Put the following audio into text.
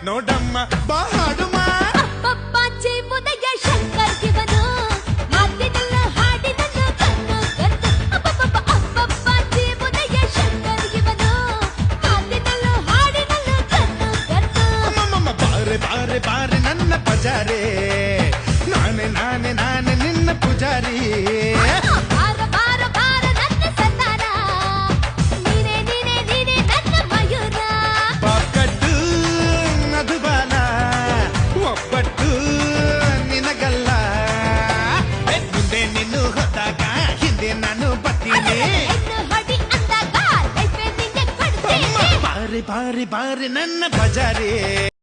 ನೋಡಮ್ಮ ಬಾ ಹಾಡುಮ್ಮ ಅಪ್ಪಪ್ಪಾಚಿ ಉದಯ ಶಂಕರ್ ಇವನು ಮಾತಿನಲ್ಲ ಹಾಡಿನಲ್ಲ ಕಣ್ಣು ಕತ್ತು ಅಪ್ಪಪ್ಪಾಚಿ ಉದಯ ಶಂಕರ್ ಇವನು ಮಾತಿನಲ್ಲ ಹಾಡಿನಲ್ಲ ಕಣ್ಣು ಕತ್ತು ಅಮ್ಮಮ್ಮ ಬಾರೆ ಬಾರೆ ಬಾರೆ ನನ್ನ ಪಜಾರೆ ನಾನೇ ನಾನೇ ನಾನೇ ನಿನ್ನ ಪೂಜಾರಿ ಬಾರ ಬಾರ ಬಾರ ನನ್ನ ಸಂತಾನ ನೀನೇ ನೀನೇ ನೀನೇ ನನ್ನ ಮಯೂರ ಪಕ್ಕಟ್ಟು ಮಧುಬಾಲ ಒಬ್ಬಟ್ಟು ನಿನಗಲ್ಲ ಮುಂದೆ ನೀನು ಹೋದಾಗ ಹಿಂದೆ ನಾನು ಬರ್ತೀನಿ ಹೆಣ್ಣು ಹೊಡಿ ಅಂದಾಗ ಲೈಫ್ ನಿನ್ನೆ ಕೊಡ್ತೀನಿ ಬಾರೆ ಬಾರೆ ಬಾರೆ ನನ್ನ ಪಜಾರಿ